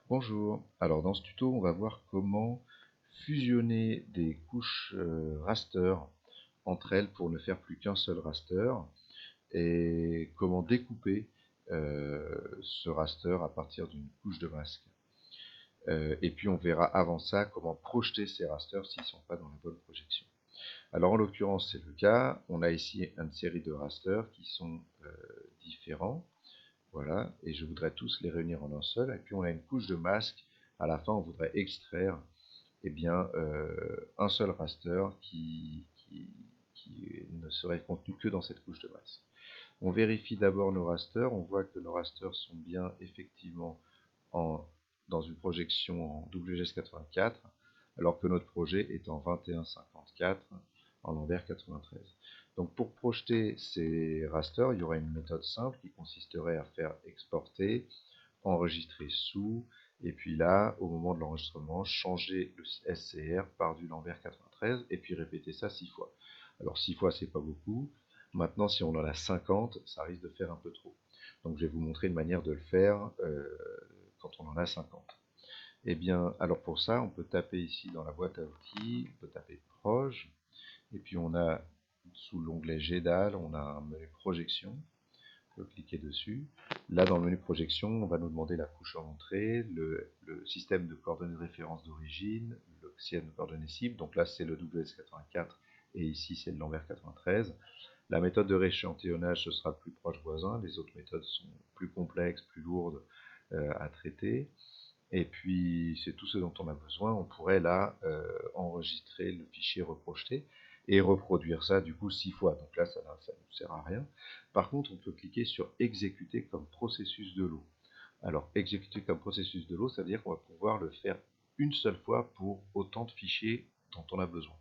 Bonjour, alors dans ce tuto on va voir comment fusionner des couches raster entre elles pour ne faire plus qu'un seul raster et comment découper ce raster à partir d'une couche de masque. Et puis on verra avant ça comment projeter ces rasters s'ils ne sont pas dans la bonne projection. Alors en l'occurrence c'est le cas, on a ici une série de rasters qui sont différents. Voilà, et je voudrais tous les réunir en un seul. Et puis on a une couche de masque. À la fin, on voudrait extraire un seul raster qui ne serait contenu que dans cette couche de masque. On vérifie d'abord nos rasters. On voit que nos rasters sont bien effectivement dans une projection en WGS84, alors que notre projet est en 2154 en Lambert 93. Donc pour projeter ces rasters, il y aura une méthode simple qui consisterait à faire exporter, enregistrer sous, et puis là, au moment de l'enregistrement, changer le SCR par du Lambert 93, et puis répéter ça 6 fois. Alors 6 fois, c'est pas beaucoup. Maintenant, si on en a 50, ça risque de faire un peu trop. Donc je vais vous montrer une manière de le faire quand on en a 50. Eh bien, alors pour ça, on peut taper ici dans la boîte à outils, on peut taper Proj, et puis on a sous l'onglet GDAL, on a un menu projection. On peut cliquer dessus. Là, dans le menu projection, on va nous demander la couche en entrée, le système de coordonnées de référence d'origine, le système de coordonnées cible. Donc là, c'est le WS84 et ici, c'est le Lambert 93. La méthode de rééchantillonnage, ce sera le plus proche voisin. Les autres méthodes sont plus complexes, plus lourdes à traiter. Et puis, c'est tout ce dont on a besoin. On pourrait là enregistrer le fichier reprojeté et reproduire ça du coup 6 fois. Donc là, ça ne nous sert à rien. Par contre, on peut cliquer sur exécuter comme processus de lot. Alors, exécuter comme processus de lot, ça veut dire qu'on va pouvoir le faire une seule fois pour autant de fichiers dont on a besoin.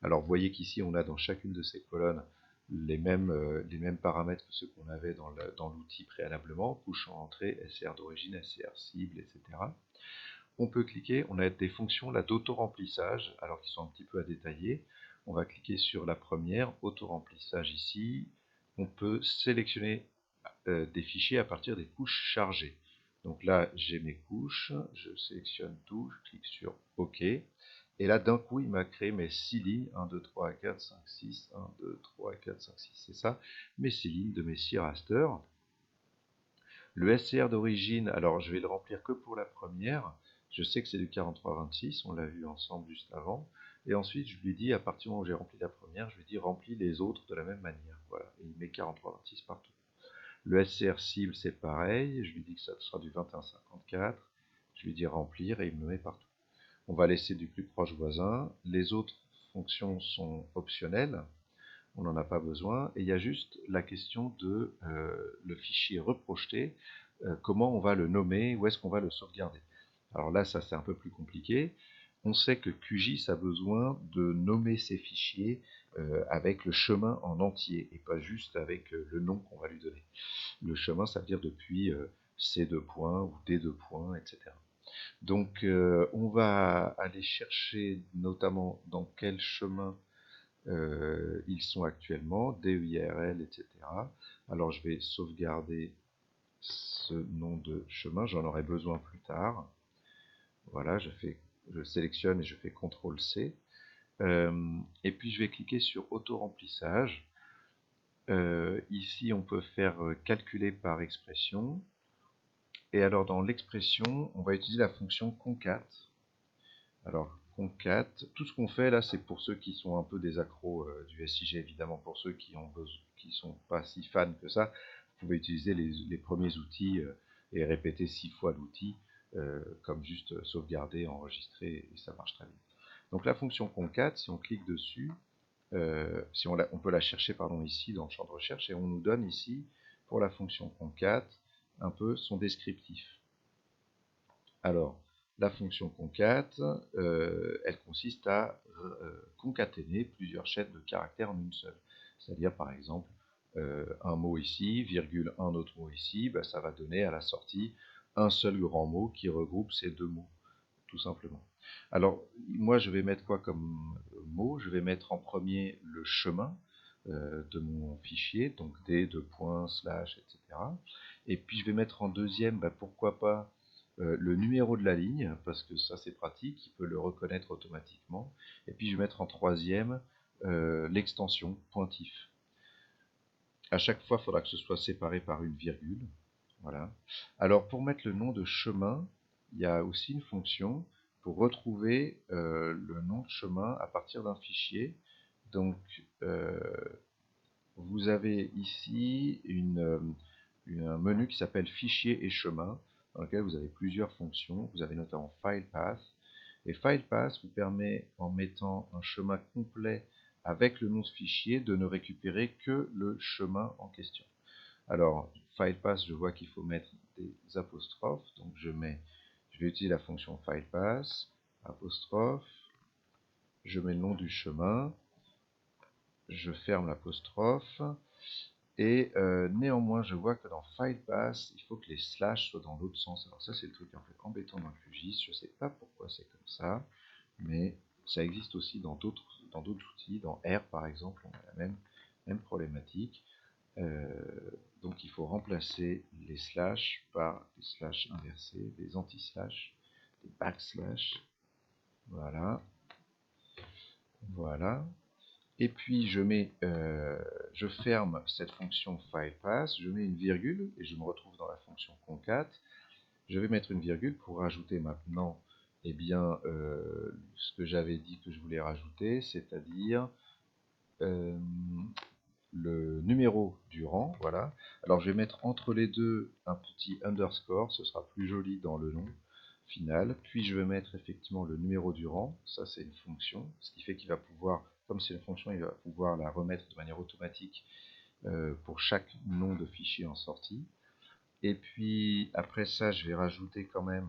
Alors, vous voyez qu'ici, on a dans chacune de ces colonnes les mêmes paramètres que ceux qu'on avait dans l'outil préalablement, couche en entrée, SCR d'origine, SCR cible, etc. On peut cliquer, on a des fonctions là d'auto-remplissage, alors qui sont un petit peu à détailler. On va cliquer sur la première, auto-remplissage ici. On peut sélectionner des fichiers à partir des couches chargées. Donc là, j'ai mes couches, je sélectionne tout, je clique sur OK. Et là, d'un coup, il m'a créé mes 6 lignes, 1, 2, 3, 4, 5, 6, 1, 2, 3, 4, 5, 6, c'est ça, mes 6 lignes de mes 6 rasters. Le SCR d'origine, alors je vais le remplir que pour la première. Je sais que c'est du 4326, on l'a vu ensemble juste avant. Et ensuite, je lui dis, à partir du moment où j'ai rempli la première, je lui dis remplis les autres de la même manière. Voilà, et il met 4326 partout. Le SCR cible, c'est pareil. Je lui dis que ça sera du 2154. Je lui dis remplir et il me le met partout. On va laisser du plus proche voisin. Les autres fonctions sont optionnelles. On n'en a pas besoin. Et il y a juste la question de le fichier reprojeté. Comment on va le nommer, où est-ce qu'on va le sauvegarder. Alors là, ça c'est un peu plus compliqué. On sait que QGIS a besoin de nommer ses fichiers avec le chemin en entier et pas juste avec le nom qu'on va lui donner. Le chemin, ça veut dire depuis C2 points ou D2 points, etc. Donc on va aller chercher notamment dans quel chemin ils sont actuellement, DEIRL, etc. Alors je vais sauvegarder ce nom de chemin, j'en aurai besoin plus tard. Voilà, je sélectionne et je fais CTRL-C. Et puis je vais cliquer sur auto-remplissage. Ici, on peut faire calculer par expression. Et alors, dans l'expression, on va utiliser la fonction concat. Alors, concat, tout ce qu'on fait là, c'est pour ceux qui sont un peu des accros du SIG, évidemment. Pour ceux qui sont pas si fans que ça, vous pouvez utiliser les premiers outils et répéter 6 fois l'outil, comme juste sauvegarder, enregistrer, et ça marche très bien. Donc la fonction concat, si on clique dessus, on peut la chercher ici dans le champ de recherche, et on nous donne ici, pour la fonction concat, un peu son descriptif. Alors, la fonction concat, elle consiste à concaténer plusieurs chaînes de caractères en une seule. C'est-à-dire, par exemple, un mot ici, virgule un autre mot ici, ça va donner à la sortie un seul grand mot qui regroupe ces deux mots, tout simplement. Alors, moi, je vais mettre quoi comme mot? Je vais mettre en premier le chemin de mon fichier, donc d, etc. Et puis, je vais mettre en deuxième, pourquoi pas, le numéro de la ligne, parce que ça c'est pratique, il peut le reconnaître automatiquement. Et puis je vais mettre en troisième l'extension pointif. À chaque fois, il faudra que ce soit séparé par une virgule. Voilà. Alors pour mettre le nom de chemin, il y a aussi une fonction pour retrouver le nom de chemin à partir d'un fichier. Donc vous avez ici un menu qui s'appelle Fichier et chemin, dans lequel vous avez plusieurs fonctions. Vous avez notamment File Path. Et File Path vous permet, en mettant un chemin complet avec le nom de fichier, de ne récupérer que le chemin en question. Alors, File Path, je vois qu'il faut mettre des apostrophes. Donc je vais utiliser la fonction File Path, apostrophe, je mets le nom du chemin, je ferme l'apostrophe. Et néanmoins, je vois que dans File Path, il faut que les slash soient dans l'autre sens. Alors ça, c'est le truc un peu embêtant dans QGIS. Je ne sais pas pourquoi c'est comme ça, mais ça existe aussi dans d'autres outils. Dans R, par exemple, on a la même problématique. Donc il faut remplacer les slash par des slash inversés, des anti-slash, des backslash. Voilà. Voilà. Et puis je ferme cette fonction filePath, je mets une virgule et je me retrouve dans la fonction concat. Je vais mettre une virgule pour rajouter maintenant ce que j'avais dit que je voulais rajouter, c'est-à-dire le numéro du rang. Voilà. Alors je vais mettre entre les deux un petit underscore, ce sera plus joli dans le nom final. Puis je vais mettre effectivement le numéro du rang, ça c'est une fonction, ce qui fait qu'il va pouvoir, comme c'est une fonction, il va pouvoir la remettre de manière automatique pour chaque nom de fichier en sortie. Et puis après ça, je vais rajouter quand même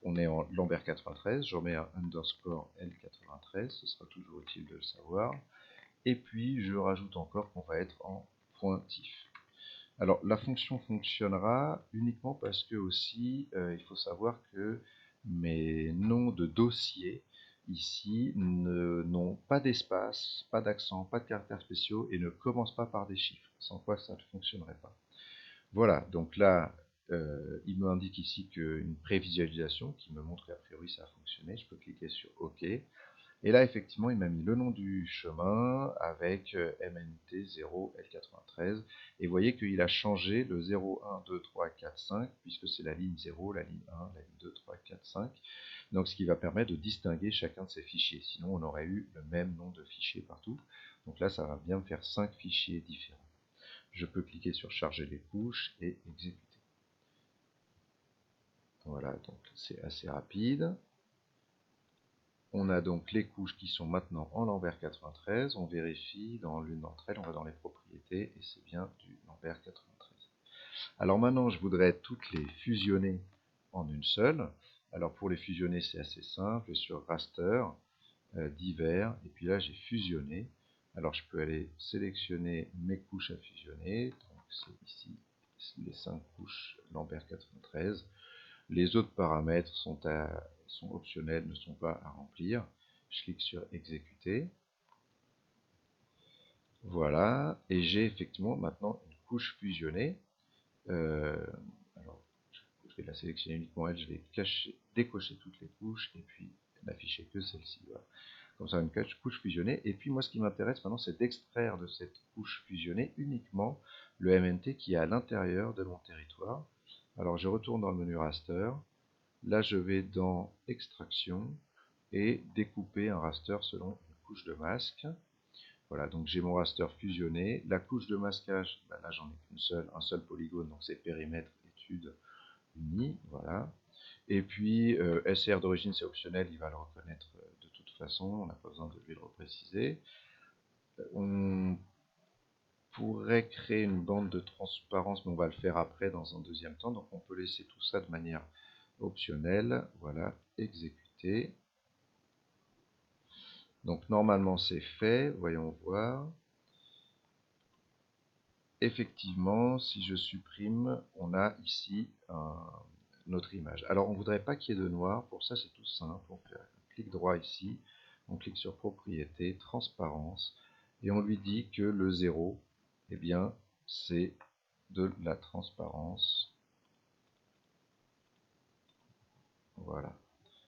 qu'on est en Lambert 93, je remets un underscore L93, ce sera toujours utile de le savoir. Et puis je rajoute encore qu'on va être en pointif. Alors la fonction fonctionnera uniquement parce que aussi il faut savoir que mes noms de dossiers ici n'ont pas d'espace, pas d'accent, pas de caractères spéciaux et ne commencent pas par des chiffres, sans quoi ça ne fonctionnerait pas. Voilà, donc là il me indique ici qu'une prévisualisation qui me montre qu'a priori ça a fonctionné. Je peux cliquer sur OK. Et là, effectivement, il m'a mis le nom du chemin avec MNT 0 L93. Et vous voyez qu'il a changé le 0, 1, 2, 3, 4, 5, puisque c'est la ligne 0, la ligne 1, la ligne 2, 3, 4, 5. Donc, ce qui va permettre de distinguer chacun de ces fichiers. Sinon, on aurait eu le même nom de fichier partout. Donc là, ça va bien me faire 5 fichiers différents. Je peux cliquer sur charger les couches et exécuter. Voilà, donc c'est assez rapide. On a donc les couches qui sont maintenant en Lambert 93. On vérifie dans l'une d'entre elles, on va dans les propriétés et c'est bien du Lambert 93. Alors maintenant, je voudrais toutes les fusionner en une seule. Alors pour les fusionner, c'est assez simple. Je vais sur Raster, divers, et puis là j'ai fusionné. Alors je peux aller sélectionner mes couches à fusionner. Donc c'est ici les 5 couches Lambert 93. Les autres paramètres sont optionnels, ne sont pas à remplir. Je clique sur exécuter. Voilà, et j'ai effectivement maintenant une couche fusionnée. Alors, je vais la sélectionner uniquement elle, je vais décocher toutes les couches et puis n'afficher que celle-ci. Voilà. Comme ça, une couche fusionnée. Et puis moi, ce qui m'intéresse maintenant, c'est d'extraire de cette couche fusionnée uniquement le MNT qui est à l'intérieur de mon territoire. Alors, je retourne dans le menu raster. Là, je vais dans extraction et découper un raster selon une couche de masque. Voilà, donc j'ai mon raster fusionné. La couche de masquage, ben là j'en ai qu'une seule, un seul polygone, donc c'est périmètre étude uni. Voilà. Et puis SR d'origine, c'est optionnel, il va le reconnaître de toute façon, on n'a pas besoin de lui le repréciser. On pourrait créer une bande de transparence, mais on va le faire après dans un deuxième temps, donc on peut laisser tout ça de manière optionnelle. Voilà, exécuter. Donc normalement c'est fait, voyons voir. Effectivement, si je supprime, on a ici notre image. Alors on ne voudrait pas qu'il y ait de noir, pour ça c'est tout simple. On fait un clic droit ici, on clique sur propriété, transparence, et on lui dit que le 0, eh bien, c'est de la transparence. Voilà.